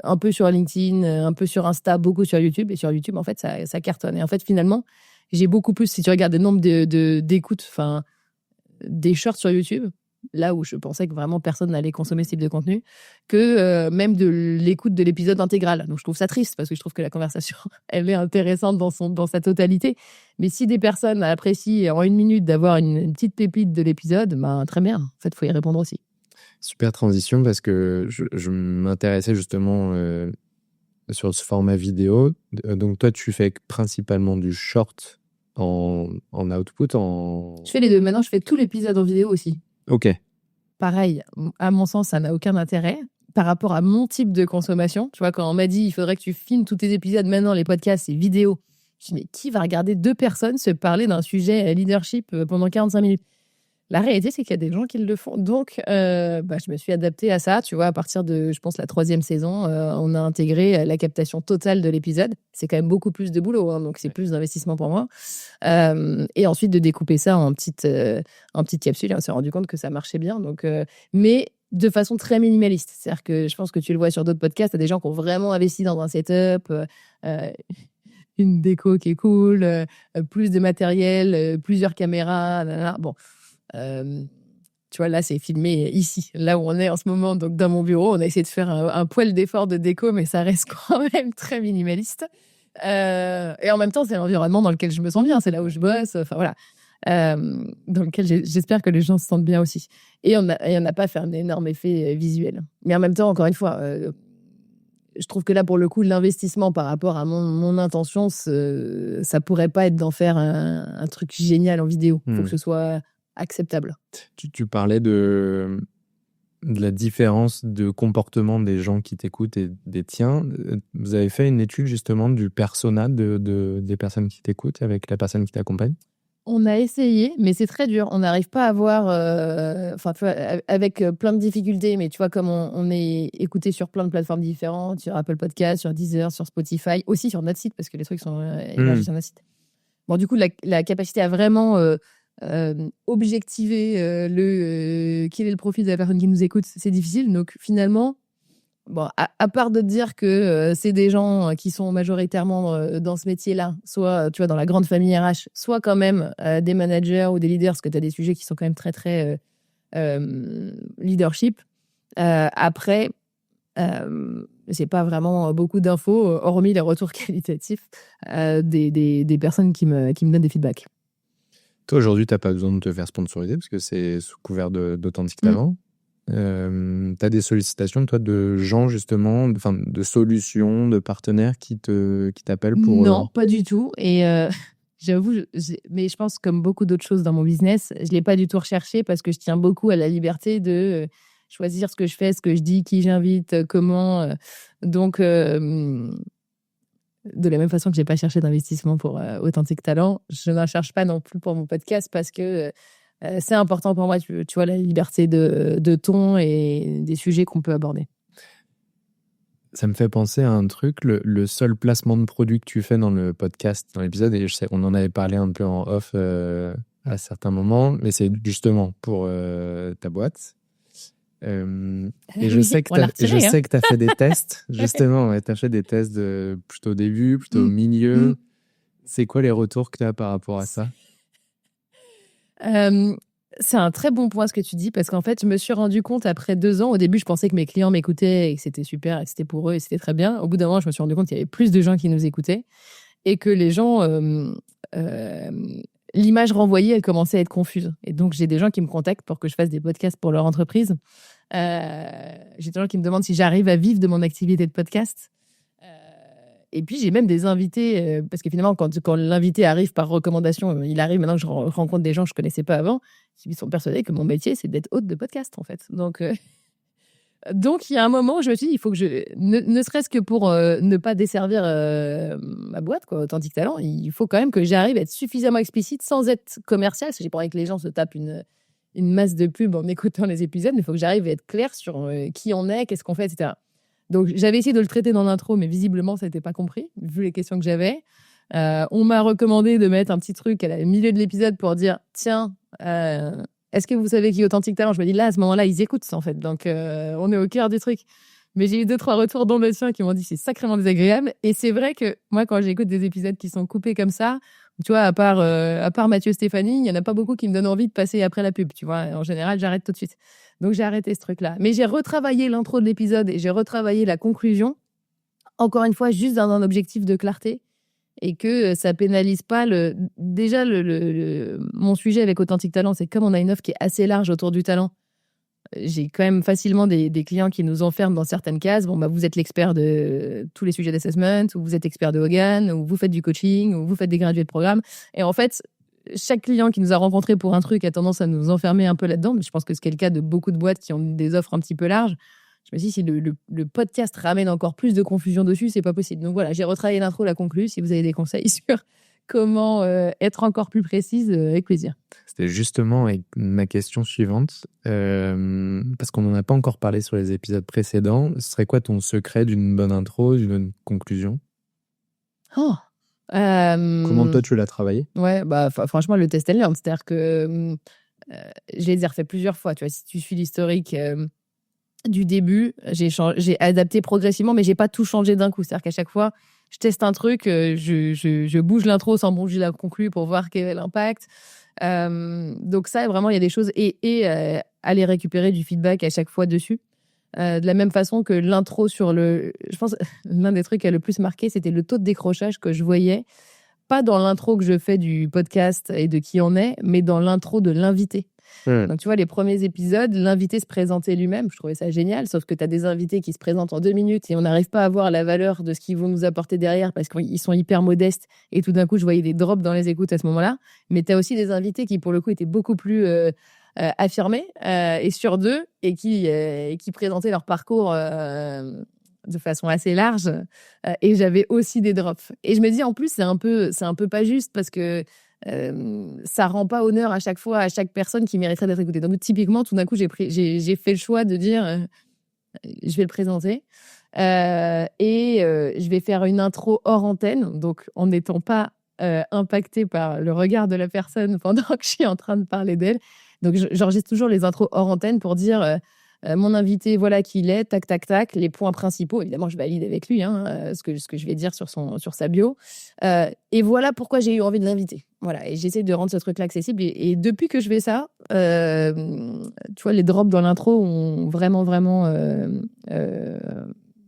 un peu sur LinkedIn, un peu sur Insta, beaucoup sur YouTube. Et sur YouTube, en fait, ça cartonne. Et en fait, finalement, j'ai beaucoup plus, si tu regardes le nombre d'écoutes, enfin, des shorts sur YouTube, là où je pensais que vraiment personne n'allait consommer ce type de contenu, que même de l'écoute de l'épisode intégral. Donc je trouve ça triste parce que je trouve que la conversation, elle est intéressante dans sa totalité. Mais si des personnes apprécient en 1 minute d'avoir une petite pépite de l'épisode, très bien. En fait, il faut y répondre aussi. Super transition parce que je m'intéressais justement sur ce format vidéo. Donc toi, tu fais principalement du short en output, Je fais les deux. Maintenant, je fais tout l'épisode en vidéo aussi. Ok. Pareil, à mon sens, ça n'a aucun intérêt par rapport à mon type de consommation. Tu vois, quand on m'a dit il faudrait que tu filmes tous tes épisodes, maintenant les podcasts, c'est vidéo. Je me dis, mais qui va regarder 2 personnes se parler d'un sujet leadership pendant 45 minutes ? La réalité, c'est qu'il y a des gens qui le font. Donc, je me suis adaptée à ça. Tu vois, à partir de, je pense, la 3e saison, on a intégré la captation totale de l'épisode. C'est quand même beaucoup plus de boulot, hein, donc c'est plus d'investissement pour moi. Et ensuite, de découper ça en petites capsules. Et on s'est rendu compte que ça marchait bien. Donc, mais de façon très minimaliste. C'est-à-dire que je pense que tu le vois sur d'autres podcasts, il y a des gens qui ont vraiment investi dans un setup, une déco qui est cool, plus de matériel, plusieurs caméras. Bon. Tu vois, là, c'est filmé ici, là où on est en ce moment, donc dans mon bureau. On a essayé de faire un poil d'effort de déco, mais ça reste quand même très minimaliste. Et en même temps, c'est l'environnement dans lequel je me sens bien. C'est là où je bosse. Enfin, voilà. Dans lequel j'espère que les gens se sentent bien aussi. Et on n'a pas fait un énorme effet visuel. Mais en même temps, encore une fois, je trouve que là, pour le coup, l'investissement par rapport à mon intention, ça pourrait pas être d'en faire un truc génial en vidéo. Il faut que ce soit acceptable. Tu parlais de la différence de comportement des gens qui t'écoutent et des tiens. Vous avez fait une étude justement du persona des personnes qui t'écoutent avec la personne qui t'accompagne ? On a essayé, mais c'est très dur. On n'arrive pas à avoir, avec plein de difficultés, mais tu vois, comme on est écouté sur plein de plateformes différentes, sur Apple Podcasts, sur Deezer, sur Spotify, aussi sur notre site, parce que les trucs sont hébergés sur notre site. Bon, du coup, la capacité à vraiment objectiver quel est le profil de la personne qui nous écoute, c'est difficile. Donc, finalement, bon, à part de dire que c'est des gens qui sont majoritairement dans ce métier-là, soit tu vois dans la grande famille RH, soit quand même des managers ou des leaders, parce que tu as des sujets qui sont quand même très très leadership. Après, c'est pas vraiment beaucoup d'infos, hormis les retours qualitatifs des personnes qui me donnent des feedbacks. Toi, aujourd'hui, tu n'as pas besoin de te faire sponsoriser parce que c'est sous couvert d'Authentic Talent. Tu as des sollicitations, toi, de gens, justement, de solutions, de partenaires qui t'appellent pour... Non, pas du tout. Et j'avoue, mais je pense comme beaucoup d'autres choses dans mon business, je ne l'ai pas du tout recherché parce que je tiens beaucoup à la liberté de choisir ce que je fais, ce que je dis, qui j'invite, comment. Donc, de la même façon que je n'ai pas cherché d'investissement pour Authentic Talent, je n'en cherche pas non plus pour mon podcast parce que c'est important pour moi, tu vois, la liberté de ton et des sujets qu'on peut aborder. Ça me fait penser à un truc, le seul placement de produit que tu fais dans le podcast, dans l'épisode, et je sais, on en avait parlé un peu en off à certains moments, mais c'est justement pour ta boîte. Et je sais que tu as fait des tests, justement, tu as fait des tests plutôt au début, plutôt au milieu. C'est quoi les retours que tu as par rapport à ça ? C'est un très bon point ce que tu dis, parce qu'en fait, je me suis rendu compte après 2 ans, au début, je pensais que mes clients m'écoutaient et que c'était super et que c'était pour eux et c'était très bien. Au bout d'un moment, je me suis rendu compte qu'il y avait plus de gens qui nous écoutaient et que les gens, l'image renvoyée, elle commençait à être confuse. Et donc, j'ai des gens qui me contactent pour que je fasse des podcasts pour leur entreprise. J'ai des gens qui me demandent si j'arrive à vivre de mon activité de podcast. Et puis, j'ai même des invités, parce que finalement, quand l'invité arrive par recommandation, il arrive maintenant que je rencontre des gens que je ne connaissais pas avant, ils sont persuadés que mon métier, c'est d'être hôte de podcast, en fait. Donc, il y a un moment où je me suis dit, il faut que ne serait-ce que pour ne pas desservir ma boîte, quoi, Authentic Talent, il faut quand même que j'arrive à être suffisamment explicite sans être commercial, parce que j'ai pas envie que les gens se tapent une masse de pubs en écoutant les épisodes, mais il faut que j'arrive à être clair sur qui on est, qu'est-ce qu'on fait, etc. Donc, j'avais essayé de le traiter dans l'intro, mais visiblement, ça n'était pas compris, vu les questions que j'avais. On m'a recommandé de mettre un petit truc à la milieu de l'épisode pour dire « Tiens, est-ce que vous savez qui est Authentic Talent ?» Je me dis là, à ce moment-là, ils écoutent, en fait. Donc, on est au cœur du truc. Mais j'ai eu 2-3 retours dont le sien qui m'ont dit que c'est sacrément désagréable. Et c'est vrai que moi, quand j'écoute des épisodes qui sont coupés comme ça, tu vois, à part Mathieu Stéphanie, il n'y en a pas beaucoup qui me donnent envie de passer après la pub. Tu vois, en général, j'arrête tout de suite. Donc, j'ai arrêté ce truc-là. Mais j'ai retravaillé l'intro de l'épisode et j'ai retravaillé la conclusion. Encore une fois, juste dans un objectif de clarté et que ça pénalise pas déjà mon sujet avec Authentic Talent. C'est comme on a une offre qui est assez large autour du talent. J'ai quand même facilement des clients qui nous enferment dans certaines cases. Bon, bah, vous êtes l'expert de tous les sujets d'assessment, ou vous êtes expert de Hogan, ou vous faites du coaching, ou vous faites des gradués de programme. Et en fait, chaque client qui nous a rencontrés pour un truc a tendance à nous enfermer un peu là-dedans. Mais je pense que c'est le cas de beaucoup de boîtes qui ont des offres un petit peu larges. Je me suis dit, si le podcast ramène encore plus de confusion dessus, c'est pas possible. Donc voilà, j'ai retravaillé l'intro, la conclue. Si vous avez des conseils sur comment être encore plus précise, avec plaisir. C'était justement ma question suivante, parce qu'on n'en a pas encore parlé sur les épisodes précédents. Ce serait quoi ton secret d'une bonne intro, d'une bonne conclusion ? Comment toi tu l'as travaillé ? Ouais, bah franchement, le test and learn. C'est-à-dire que je les ai refait plusieurs fois. Tu vois, si tu suis l'historique du début, j'ai adapté progressivement, mais j'ai pas tout changé d'un coup. C'est-à-dire qu'à chaque fois, je teste un truc, je bouge l'intro sans bouger la conclue pour voir quel est l'impact. Donc ça, vraiment, il y a des choses et aller récupérer du feedback à chaque fois dessus. De la même façon que l'intro je pense, l'un des trucs qui a le plus marqué, c'était le taux de décrochage que je voyais, pas dans l'intro que je fais du podcast et de qui on est, mais dans l'intro de l'invité. Donc, tu vois, les premiers épisodes, l'invité se présentait lui-même. Je trouvais ça génial, sauf que tu as des invités qui se présentent en 2 minutes et on n'arrive pas à voir la valeur de ce qu'ils vont nous apporter derrière parce qu'ils sont hyper modestes. Et tout d'un coup, je voyais des drops dans les écoutes à ce moment-là. Mais tu as aussi des invités qui, pour le coup, étaient beaucoup plus affirmés et sûrs d'eux et qui présentaient leur parcours de façon assez large. Et j'avais aussi des drops. Et je me dis, en plus, c'est un peu pas juste parce que ça rend pas honneur à chaque fois à chaque personne qui mériterait d'être écoutée. Donc typiquement, tout d'un coup, j'ai fait le choix de dire je vais le présenter et je vais faire une intro hors antenne, donc en n'étant pas impactée par le regard de la personne pendant que je suis en train de parler d'elle. Donc j'enregistre toujours les intros hors antenne pour dire mon invité, voilà qui il est, tac, tac, tac, les points principaux. Évidemment, je valide avec lui ce que je vais dire sur sa bio. Et voilà pourquoi j'ai eu envie de l'inviter. Voilà, et j'essaie de rendre ce truc-là accessible. Et depuis que je fais ça, tu vois, les drops dans l'intro ont vraiment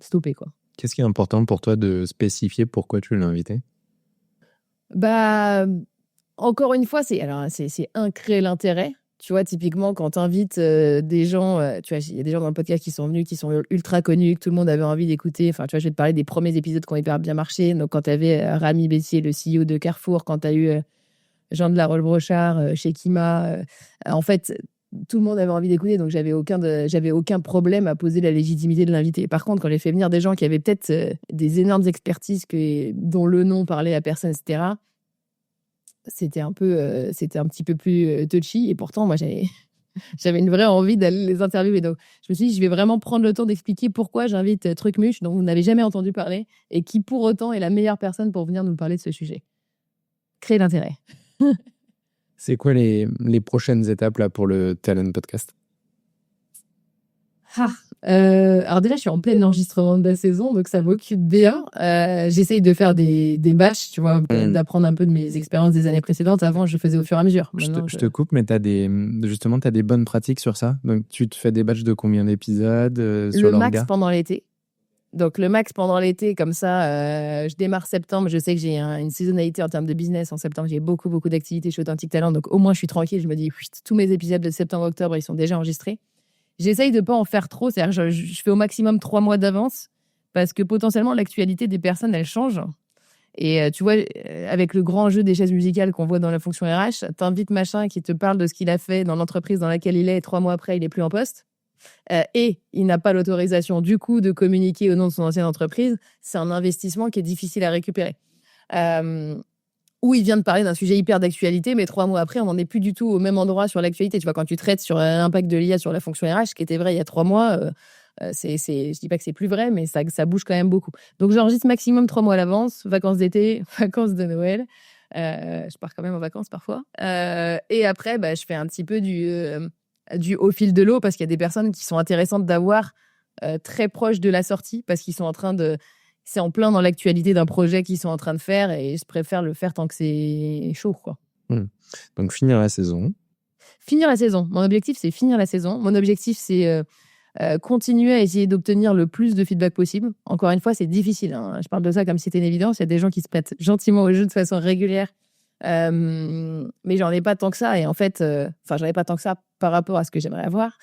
stoppé, quoi. Qu'est-ce qui est important pour toi de spécifier pourquoi tu l'as invité ? Bah, encore une fois, c'est créer l'intérêt. Tu vois, typiquement, quand tu invites des gens, tu vois, il y a des gens dans le podcast qui sont venus, qui sont ultra connus, que tout le monde avait envie d'écouter. Enfin, tu vois, je vais te parler des premiers épisodes qui ont hyper bien marché. Donc, quand tu avais Rami Bessier, le CEO de Carrefour, quand tu as eu Jean de la Rolle-Brochard chez Kima, en fait, tout le monde avait envie d'écouter. Donc, j'avais aucun problème à poser la légitimité de l'invité. Par contre, quand j'ai fait venir des gens qui avaient peut-être des énormes expertises dont le nom parlait à personne, etc., c'était un petit peu plus touchy. Et pourtant, moi, j'avais une vraie envie d'aller les interviewer. Donc, je me suis dit, je vais vraiment prendre le temps d'expliquer pourquoi j'invite Trucmuche, dont vous n'avez jamais entendu parler, et qui, pour autant, est la meilleure personne pour venir nous parler de ce sujet. Créer l'intérêt. C'est quoi les prochaines étapes là, pour le Talent Podcast ? Alors déjà, je suis en plein enregistrement de la saison, donc ça m'occupe bien. J'essaye de faire des batchs, tu vois, d'apprendre un peu de mes expériences des années précédentes. Avant, je faisais au fur et à mesure. Je te coupe, mais tu as des bonnes pratiques sur ça. Donc, tu te fais des batchs de combien d'épisodes sur le max pendant l'été. Donc, le max pendant l'été, comme ça, je démarre septembre. Je sais que j'ai une saisonnalité en termes de business. En septembre, j'ai beaucoup d'activités chez Authentic Talent. Donc, au moins, je suis tranquille. Je me dis, tous mes épisodes de septembre-octobre, ils sont déjà enregistrés. J'essaye de ne pas en faire trop. C'est-à-dire, je fais au maximum 3 mois d'avance parce que potentiellement, l'actualité des personnes, elle change. Et tu vois, avec le grand jeu des chaises musicales qu'on voit dans la fonction RH, t'invites machin qui te parle de ce qu'il a fait dans l'entreprise dans laquelle il est et 3 mois après, il n'est plus en poste. Et il n'a pas l'autorisation du coup de communiquer au nom de son ancienne entreprise. C'est un investissement qui est difficile à récupérer. Où il vient de parler d'un sujet hyper d'actualité, mais 3 mois après, on n'en est plus du tout au même endroit sur l'actualité. Tu vois, quand tu traites sur l'impact de l'IA sur la fonction RH, ce qui était vrai il y a 3 mois, je dis pas que c'est plus vrai, mais ça bouge quand même beaucoup. Donc, j'enregistre maximum 3 mois à l'avance, vacances d'été, vacances de Noël. Je pars quand même en vacances parfois. Et après, je fais un petit peu du au fil de l'eau, parce qu'il y a des personnes qui sont intéressantes d'avoir très proches de la sortie, parce qu'ils sont en train de... C'est en plein dans l'actualité d'un projet qu'ils sont en train de faire, et je préfère le faire tant que c'est chaud, quoi. Donc, finir la saison. Finir la saison. Mon objectif, c'est finir la saison. Mon objectif, c'est continuer à essayer d'obtenir le plus de feedback possible. Encore une fois, c'est difficile. Je parle de ça comme si c'était une évidence. Il y a des gens qui se prêtent gentiment au jeu de façon régulière. Mais j'en ai pas tant que ça. Et en fait, j'en ai pas tant que ça par rapport à ce que j'aimerais avoir.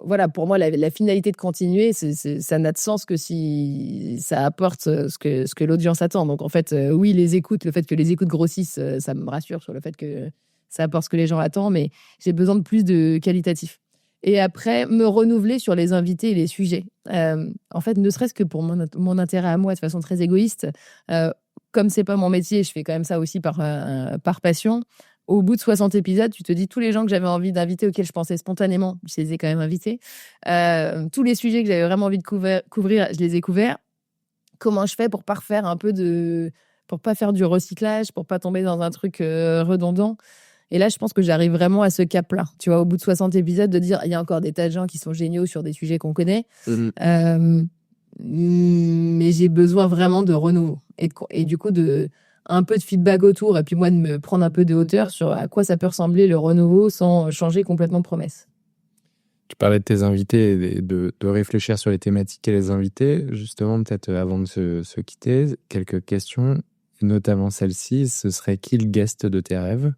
Voilà, pour moi, la finalité de continuer, ça n'a de sens que si ça apporte ce que l'audience attend. Donc, en fait, oui, le fait que les écoutes grossissent, ça me rassure sur le fait que ça apporte ce que les gens attendent, mais j'ai besoin de plus de qualitatif. Et après, me renouveler sur les invités et les sujets. En fait, ne serait-ce que pour mon intérêt à moi, de façon très égoïste, comme c'est pas mon métier, je fais quand même ça aussi par passion. Au bout de 60 épisodes, tu te dis tous les gens que j'avais envie d'inviter, auxquels je pensais spontanément, je les ai quand même invités. Tous les sujets que j'avais vraiment envie de couvrir, je les ai couverts. Comment je fais pour pas faire pour pas faire du recyclage, pour pas tomber dans un truc redondant. Et là, je pense que j'arrive vraiment à ce cap-là. Tu vois, au bout de 60 épisodes, de dire, il y a encore des tas de gens qui sont géniaux sur des sujets qu'on connaît. Mais j'ai besoin vraiment de renouveau. Et du coup, un peu de feedback autour, et puis moi de me prendre un peu de hauteur sur à quoi ça peut ressembler le renouveau sans changer complètement de promesse. Tu parlais de tes invités et de réfléchir sur les thématiques et les invités. Justement, peut-être avant de se quitter, quelques questions, notamment celle-ci. Ce serait qui le guest de tes rêves ?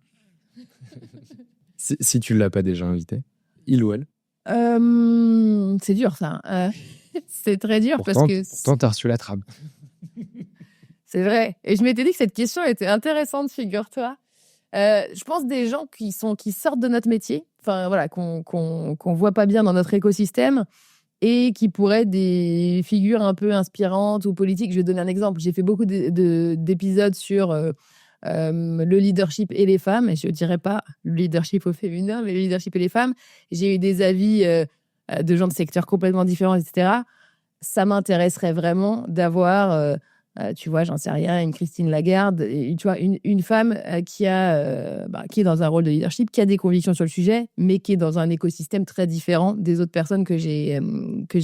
si tu ne l'as pas déjà invité, il ou elle ? C'est dur ça. C'est très dur pourtant tu as reçu la trame. C'est vrai. Et je m'étais dit que cette question était intéressante, figure-toi. Je pense des gens qui sortent de notre métier, enfin voilà, qu'on voit pas bien dans notre écosystème et qui pourraient être des figures un peu inspirantes ou politiques. Je vais donner un exemple. J'ai fait beaucoup d'épisodes sur le leadership et les femmes. Et je dirais pas le leadership au féminin, mais le leadership et les femmes. J'ai eu des avis de gens de secteurs complètement différents, etc. Ça m'intéresserait vraiment d'avoir, tu vois, j'en sais rien, une Christine Lagarde, et, tu vois, une femme qui est dans un rôle de leadership, qui a des convictions sur le sujet, mais qui est dans un écosystème très différent des autres personnes que j'ai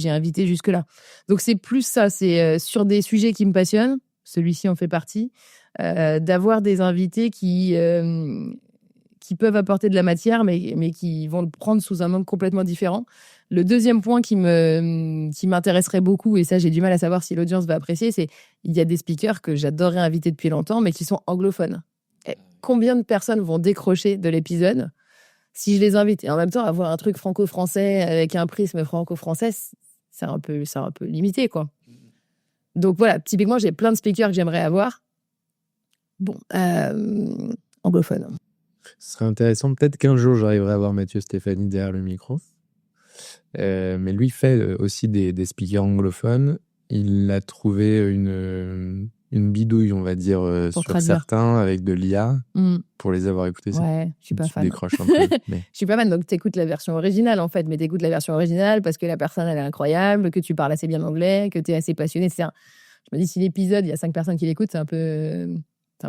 invitées jusque-là. Donc, c'est plus ça, c'est sur des sujets qui me passionnent, celui-ci en fait partie, d'avoir des invités qui peuvent apporter de la matière, mais qui vont le prendre sous un angle complètement différent. Le deuxième point qui m'intéresserait beaucoup, et ça j'ai du mal à savoir si l'audience va apprécier, c'est il y a des speakers que j'adorerais inviter depuis longtemps, mais qui sont anglophones. Et combien de personnes vont décrocher de l'épisode si je les invite? Et en même temps, avoir un truc franco-français avec un prisme franco-français, c'est un peu limité, quoi. Donc voilà, typiquement, j'ai plein de speakers que j'aimerais avoir. Bon, anglophone. Ce serait intéressant, peut-être qu'un jour j'arriverai à voir Mathieu Stéphanie derrière le micro. Mais lui fait aussi des speakers anglophones. Il a trouvé une bidouille, on va dire, sur traduire. certains avec de l'IA pour les avoir écoutés. Ouais, je suis pas fan. Tu décroches un peu. Mais... Je suis pas fan, donc t'écoutes la version originale en fait, mais t'écoutes la version originale parce que la personne elle est incroyable, que tu parles assez bien anglais, que t'es assez passionné, etc. Je me dis, si l'épisode, il y a 5 personnes qui l'écoutent, c'est un peu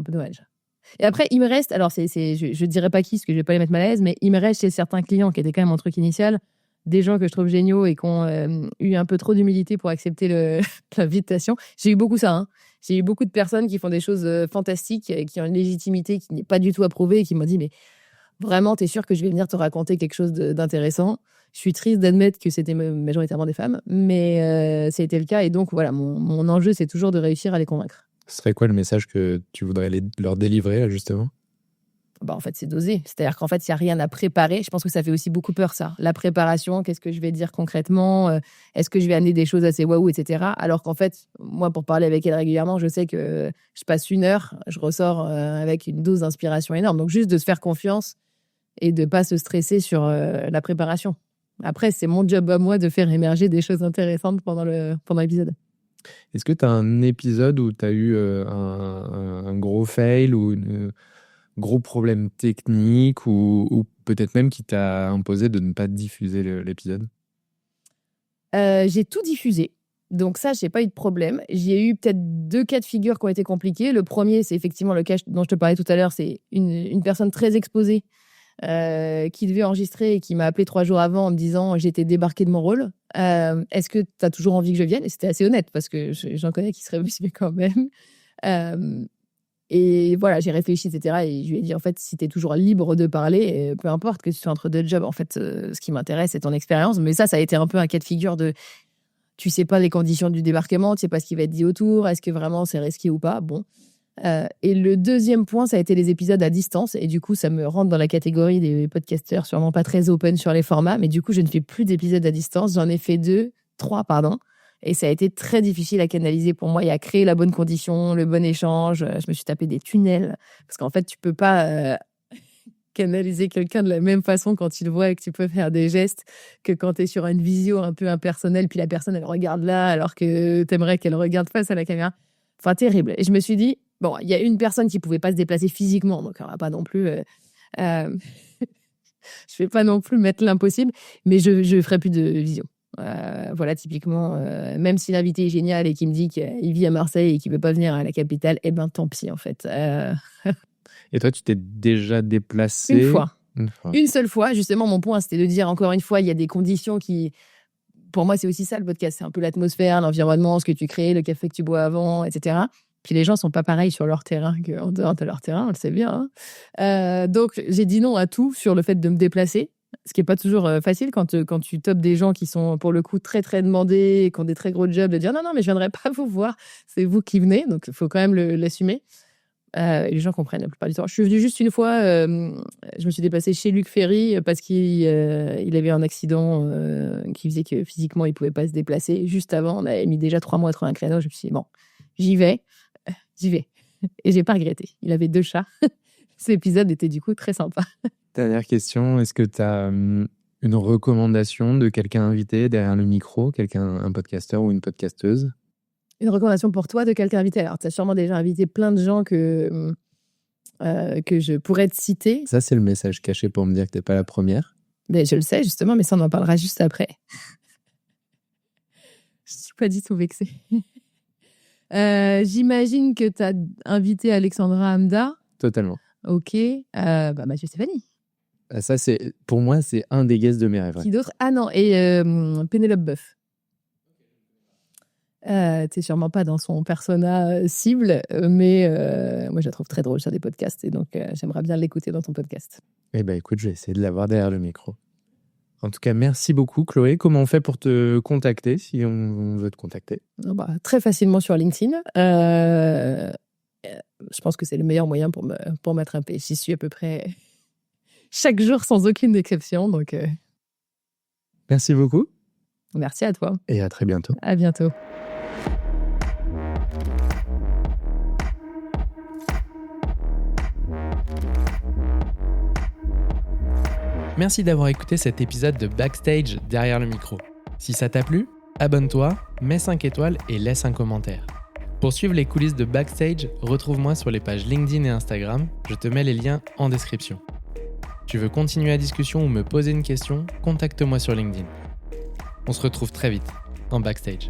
dommage. Et après, il me reste, alors je dirais pas qui, parce que je vais pas les mettre mal à l'aise, mais il me reste chez certains clients qui étaient quand même mon truc initial, des gens que je trouve géniaux et qui ont eu un peu trop d'humilité pour accepter l'invitation. J'ai eu beaucoup ça, hein. J'ai eu beaucoup de personnes qui font des choses fantastiques, qui ont une légitimité qui n'est pas du tout approuvée et qui m'ont dit, mais vraiment, t'es sûr que je vais venir te raconter quelque chose d'intéressant? Je suis triste d'admettre que c'était majoritairement des femmes, mais ça a été le cas. Et donc, voilà, mon enjeu, c'est toujours de réussir à les convaincre. Ce serait quoi le message que tu voudrais leur délivrer, là, justement? En fait, c'est doser. C'est-à-dire qu'en fait, il n'y a rien à préparer. Je pense que ça fait aussi beaucoup peur, ça. La préparation, qu'est-ce que je vais dire concrètement? Est-ce que je vais amener des choses assez waouh, etc. Alors qu'en fait, moi, pour parler avec elle régulièrement, je sais que je passe 1 heure, je ressors avec une dose d'inspiration énorme. Donc, juste de se faire confiance et de ne pas se stresser sur la préparation. Après, c'est mon job à moi de faire émerger des choses intéressantes pendant l'épisode. Est-ce que tu as un épisode où tu as eu un gros fail ou un gros problème technique ou peut-être même qui t'a imposé de ne pas diffuser l'épisode? J'ai tout diffusé. Donc ça, j'ai pas eu de problème. J'ai eu peut-être 2 cas de figure qui ont été compliqués. Le premier, c'est effectivement le cas dont je te parlais tout à l'heure. C'est une personne très exposée qui devait enregistrer et qui m'a appelé 3 jours avant en me disant « j'étais débarquée de mon rôle. Est-ce que tu as toujours envie que je vienne ?» Et c'était assez honnête parce que j'en connais qui seraient mais quand même. Et voilà, j'ai réfléchi, etc. Et je lui ai dit, en fait, si tu es toujours libre de parler, peu importe que tu sois entre 2 jobs, en fait, ce qui m'intéresse, c'est ton expérience. Mais ça a été un peu un cas de figure de tu sais pas les conditions du débarquement, tu sais pas ce qui va être dit autour, est-ce que vraiment c'est risqué ou pas. Bon. Et le deuxième point, ça a été les épisodes à distance. Et du coup, ça me rentre dans la catégorie des podcasteurs sûrement pas très open sur les formats. Mais du coup, je ne fais plus d'épisodes à distance. J'en ai fait 3, pardon. Et ça a été très difficile à canaliser pour moi et à créer la bonne condition, le bon échange. Je me suis tapé des tunnels. Parce qu'en fait, tu peux pas canaliser quelqu'un de la même façon quand il voit et que tu peux faire des gestes que quand tu es sur une visio un peu impersonnelle. Puis la personne, elle regarde là alors que tu aimerais qu'elle regarde face à la caméra. Enfin, terrible. Et je me suis dit, bon, il y a une personne qui pouvait pas se déplacer physiquement. Donc, on va pas non plus... je vais pas non plus mettre l'impossible. Mais je ferai plus de visio. Voilà, typiquement, même si l'invité est génial et qu'il me dit qu'il vit à Marseille et qu'il ne peut pas venir à la capitale, eh ben tant pis en fait. Et toi, tu t'es déjà déplacé? Une fois. Une seule fois. Justement, mon point, c'était de dire encore une fois, il y a des conditions qui... Pour moi, c'est aussi ça le podcast. C'est un peu l'atmosphère, l'environnement, ce que tu crées, le café que tu bois avant, etc. Puis les gens ne sont pas pareils sur leur terrain qu'en dehors de leur terrain, on le sait bien. Hein. Donc, j'ai dit non à tout sur le fait de me déplacer. Ce qui n'est pas toujours facile quand tu topes des gens qui sont pour le coup très très demandés et qui ont des très gros jobs, de dire non, mais je ne viendrai pas vous voir, c'est vous qui venez, donc il faut quand même l'assumer. Et les gens comprennent la plupart du temps. Je suis venue juste une fois, je me suis déplacée chez Luc Ferry parce qu'il avait un accident qui faisait que physiquement il ne pouvait pas se déplacer. Juste avant, on avait mis déjà 3 mois à trouver un créneau, je me suis dit bon, j'y vais. Et je n'ai pas regretté. Il avait 2 chats. Cet épisode était du coup très sympa. Dernière question, est-ce que tu as une recommandation de quelqu'un invité derrière le micro, un podcasteur ou une podcasteuse? Une recommandation pour toi de quelqu'un invité? Alors, tu as sûrement déjà invité plein de gens que que je pourrais te citer. Ça, c'est le message caché pour me dire que tu n'es pas la première. Mais je le sais, justement, mais ça, on en parlera juste après. Je ne suis pas du tout vexée. J'imagine que tu as invité Alexandra Hamda. Totalement. Ok. Mathieu Stéphanie. Ça, pour moi, c'est un des guests de mes rêves. Qui d'autre? Ah non, et Pénélope Boeuf. T'es sûrement pas dans son persona cible, mais moi, je la trouve très drôle sur des podcasts. Et donc, j'aimerais bien l'écouter dans ton podcast. Eh bien, écoute, je vais essayer de l'avoir derrière le micro. En tout cas, merci beaucoup, Chloé. Comment on fait pour te contacter, si on veut te contacter? Très facilement sur LinkedIn. Je pense que c'est le meilleur moyen pour m'attraper. J'y suis à peu près chaque jour, sans aucune exception. Donc, merci beaucoup. Merci à toi. Et à très bientôt. À bientôt. Merci d'avoir écouté cet épisode de Backstage derrière le micro. Si ça t'a plu, abonne-toi, mets 5 étoiles et laisse un commentaire. Pour suivre les coulisses de Backstage, retrouve-moi sur les pages LinkedIn et Instagram, je te mets les liens en description. Tu veux continuer la discussion ou me poser une question, contacte-moi sur LinkedIn. On se retrouve très vite dans Backstage.